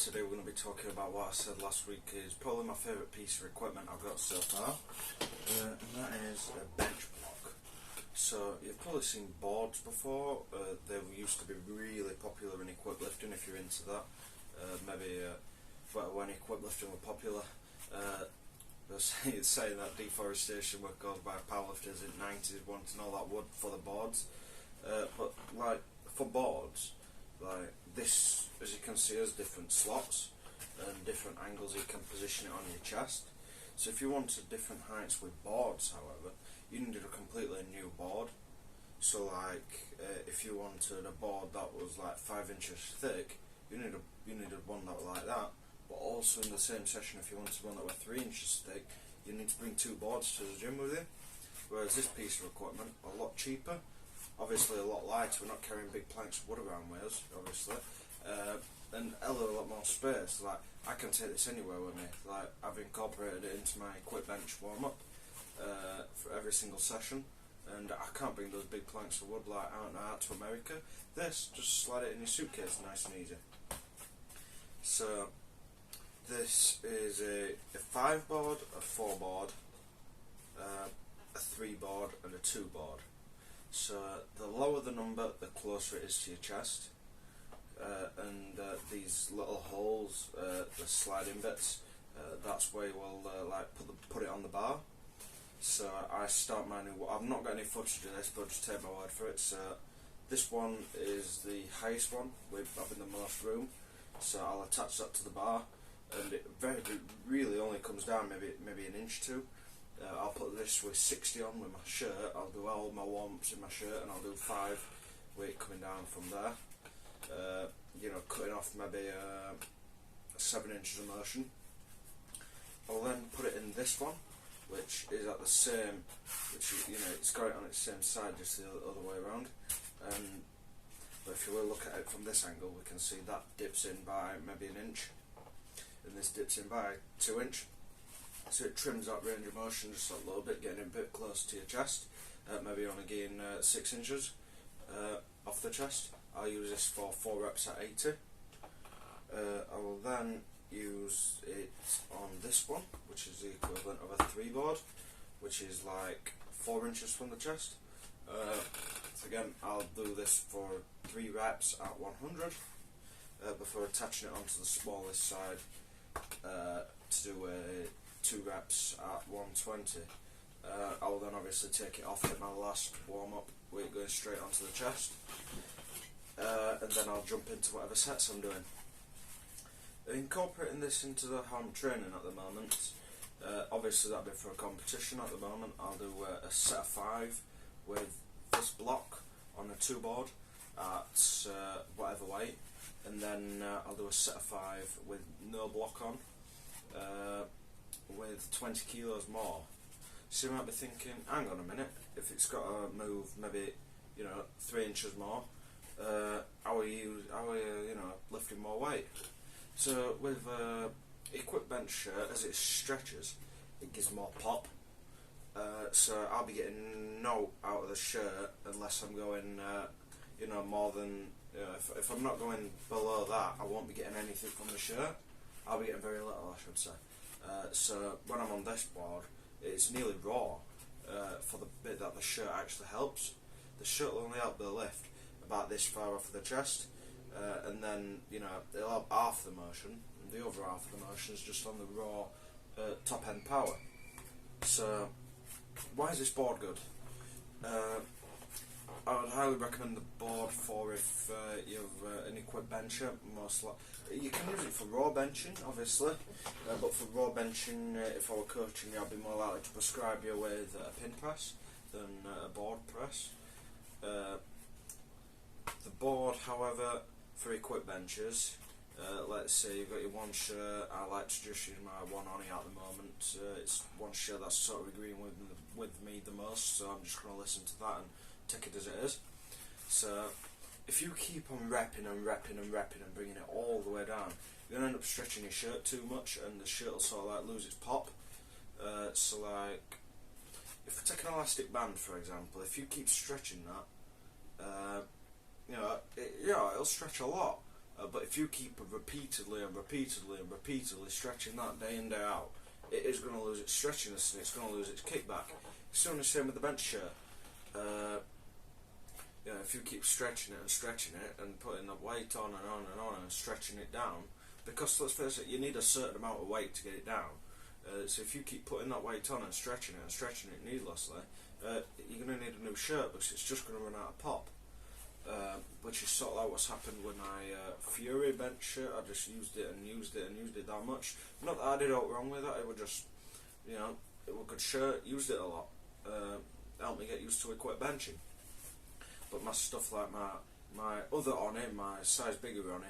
today we're going to be talking about what I said last week is probably my favourite piece of equipment I've got so far, and that is a bench block. So you've probably seen boards before. They used to be really popular in equip lifting if you're into that. When equip lifting were popular, they're saying that deforestation was caused by powerlifters in the 90s wanting all that wood for the boards. But like for boards, like this, as you can see, has different slots and different angles you can position it on your chest. So if you wanted different heights with boards, however, you needed a completely new board. So like if you wanted a board that was like 5 inches thick, you needed one that was like that. But also in the same session, if you wanted one that was 3 inches thick, you need to bring 2 boards to the gym with you. Whereas this piece of equipment, a lot cheaper, obviously a lot lighter. We're not carrying big planks of wood around with us, obviously, and a lot more space. Like I can take this anywhere with me. Like I've incorporated it into my equip bench warm up for every single session, and I can't bring those big planks of wood like out to America. This, just slide it in your suitcase, nice and easy. So this is a 5 board, a 4 board, a 3 board, and a 2 board. So the lower the number, the closer it is to your chest, and these little holes, the sliding bits, that's where you will put it on the bar. So I start my new. I've not got any footage of this, but just take my word for it. So this one is the highest one with having the most room. So I'll attach that to the bar, and it really only comes down maybe an inch or two. I'll put this with 60 on with my shirt. I'll do all my warm-ups in my shirt, and I'll do 5 weight coming down from there. Cutting off maybe 7 inches of motion. I'll then put it in this one, which is at the same, it's got it on its same side, just the other way around. But if you will look at it from this angle, we can see that dips in by maybe an inch, and this dips in by 2 inch. So it trims that range of motion just a little bit, getting a bit close to your chest. Maybe only gain 6 inches off the chest. I'll use this for 4 reps at 80. I will then use it on this one, which is the equivalent of a 3 board, which is like 4 inches from the chest. So again, I'll do this for 3 reps at 100 before attaching it onto the smallest side to do a 2 reps at 120. I will then obviously take it off at my last warm up, weight going straight onto the chest, and then I'll jump into whatever sets I'm doing. Incorporating this into how I'm training at the moment, obviously that'll be for a competition at the moment. I'll do a set of 5 with this block on a 2 board at whatever weight, and then I'll do a set of 5 with no block on, with 20 kilos more. So you might be thinking, hang on a minute, if it's got to move maybe 3 inches more, how are you lifting more weight? So with equip bench shirt, as it stretches, it gives more pop. So I'll be getting no out of the shirt unless I'm going more than if I'm not going below that, I won't be getting anything from the shirt. I'll be getting very little, I should say. So when I'm on this board, it's nearly raw for the bit that the shirt actually helps. The shirt will only help the lift about this far off of the chest, and then it'll help half the motion, and the other half of the motion is just on the raw top end power. So why is this board good? I would highly recommend the board for if you're an equip bencher. You can use it for raw benching, obviously, but for raw benching, if I were coaching you, I'd be more likely to prescribe you with a pin press than a board press. The board, however, for equip benchers, let's say you've got your one shirt. I like to just use my one only at the moment. It's one shirt that's sort of agreeing with me the most, so I'm just going to listen to that and take it as it is. So if you keep on repping and bringing it all the way down, you're going to end up stretching your shirt too much, and the shirt will sort of like lose its pop. So like, if we take an elastic band for example, if you keep stretching that, it'll stretch a lot, But if you keep repeatedly stretching that day in day out, it is going to lose its stretchiness and it's going to lose its kickback. It's the same with the bench shirt. If you keep stretching it and putting the weight on and stretching it down, because let's face it, you need a certain amount of weight to get it down. So if you keep putting that weight on and stretching it needlessly, you're going to need a new shirt because it's just going to run out of pop. Which is sort of like what's happened with my Fury bench shirt. I just used it that much. Not that I did out wrong with it, it was just, it was a good shirt, used it a lot. Helped me get used to it quite benching. But my stuff like my other Oni, my size bigger Oni,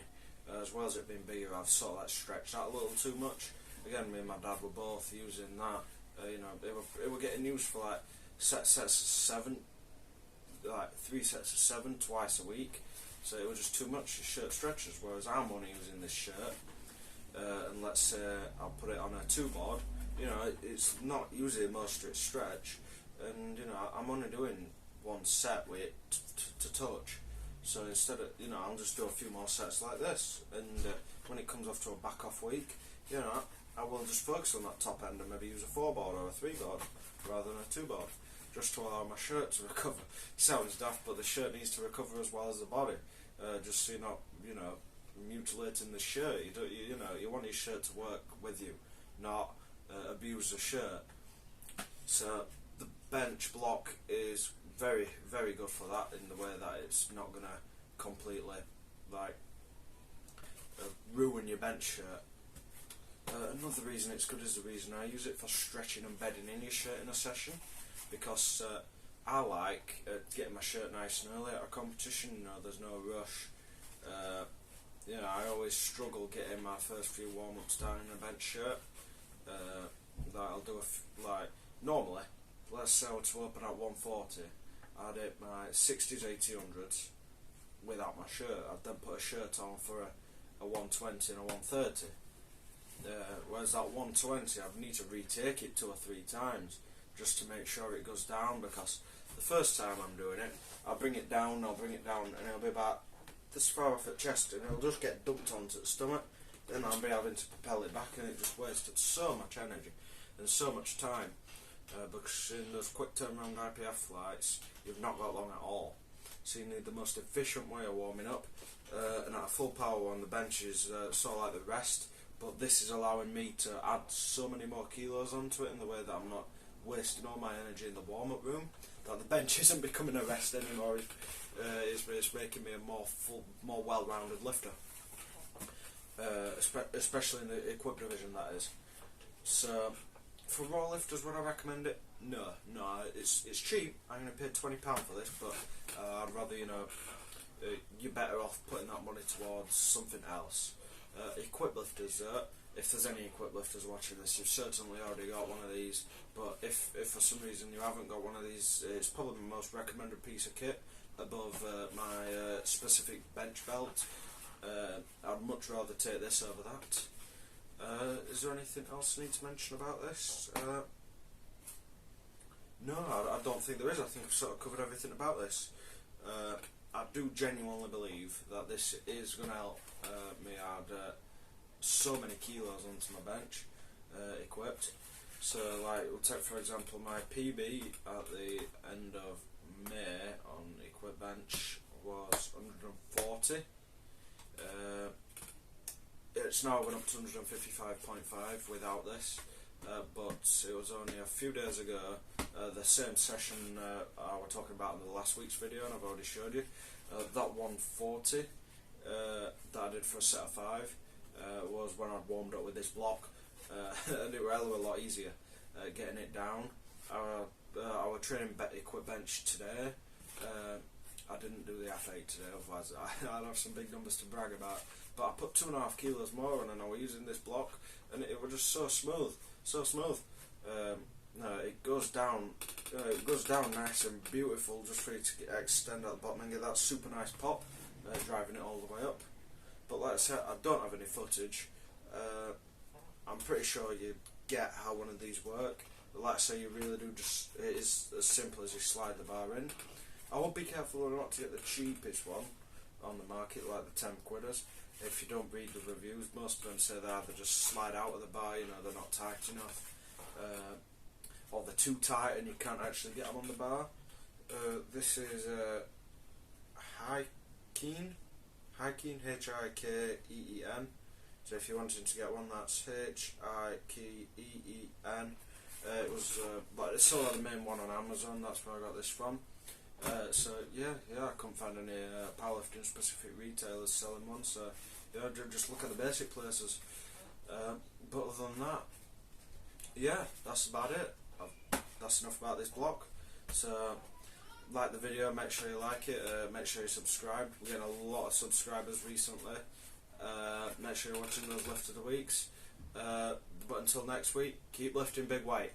as well as it being bigger, I've sort of like stretched out a little too much. Again, me and my dad were both using that. It were getting used for like sets of 7, like 3 sets of 7 twice a week. So it was just too much. The shirt stretches. Whereas I'm only using this shirt, and let's say I'll put it on a 2 board. It's not usually most of its stretch, and I'm only doing 1 set with it to touch. So instead of I'll just do a few more sets like this, and when it comes off to a back off week, I will just focus on that top end and maybe use a 4 board or a 3 board rather than a 2 board, just to allow my shirt to recover. It sounds daft, but the shirt needs to recover as well as the body, just so you're not mutilating the shirt. You want your shirt to work with you, not abuse the shirt. So the bench block is very, very good for that, in the way that it's not going to completely ruin your bench shirt. Another reason it's good is the reason I use it for stretching and bedding in your shirt in a session, because I like getting my shirt nice and early at a competition. There's no rush. I always struggle getting my first few warm-ups down in a bench shirt. I'll do normally, let's say I were to open at 140, I'd hit my 60s, 1800s without my shirt. I'd then put a shirt on for a 120 and a 130. Whereas that 120, I'd need to retake it 2 or 3 times just to make sure it goes down, because the first time I'm doing it, I'll bring it down, and it'll be about this far off at chest, and it'll just get dumped onto the stomach. Then I'll be having to propel it back, and it just wasted so much energy and so much time, because in those quick turnaround IPF flights, you've not got long at all. So you need the most efficient way of warming up, and at a full power on the bench is sort of like the rest. But this is allowing me to add so many more kilos onto it in the way that I'm not wasting all my energy in the warm-up room, that the bench isn't becoming a rest anymore. It's making me a more well-rounded lifter, especially in the equip division, that is. So for raw lifters, would I recommend it? No, it's cheap. I'm going to pay £20 for this, but I'd rather you're better off putting that money towards something else. Equip lifters, if there's any equip lifters watching this, you've certainly already got one of these, but if for some reason you haven't got one of these, it's probably the most recommended piece of kit above my specific bench belt. I'd much rather take this over that. Is there anything else I need to mention about this? No, I don't think there is. I think I've sort of covered everything about this. I do genuinely believe that this is going to help me add so many kilos onto my bench, equipped. So we'll take for example my PB at the end of May on equipped bench was 140. It's now gone up to 155.5 without this, but it was only a few days ago, the same session I was talking about in the last week's video, and I've already showed you, that 140 that I did for a set of 5 was when I'd warmed up with this block, and it was a hell of a lot easier getting it down. I was training equip bench today. I didn't do the F8 today, otherwise I'd have some big numbers to brag about. But I put 2.5 kilos more on, and I was using this block, and it was just so smooth. It goes down nice and beautiful, just for you to extend at the bottom and get that super nice pop, driving it all the way up. But like I said, I don't have any footage. I'm pretty sure you get how one of these work. But like I say, you really do it is as simple as you slide the bar in. I would be careful not to get the cheapest one on the market, like the 10 quidders. if you don't read the reviews, most of them say they either just slide out of the bar, you know, they're not tight enough, or they're too tight and you can't actually get them on the bar. This is Hikeen, Hikeen. So if you're wanting to get one, that's Hikeen. It was but it's still the main one on Amazon. That's where I got this from. So yeah, I couldn't find any powerlifting specific retailers selling one. So yeah, just look at the basic places. But other than that, yeah, that's about it. That's enough about this block. So like the video, make sure you like it. Make sure you subscribe. We're getting a lot of subscribers recently. Make sure you're watching those lift of the weeks. But until next week, keep lifting big weight.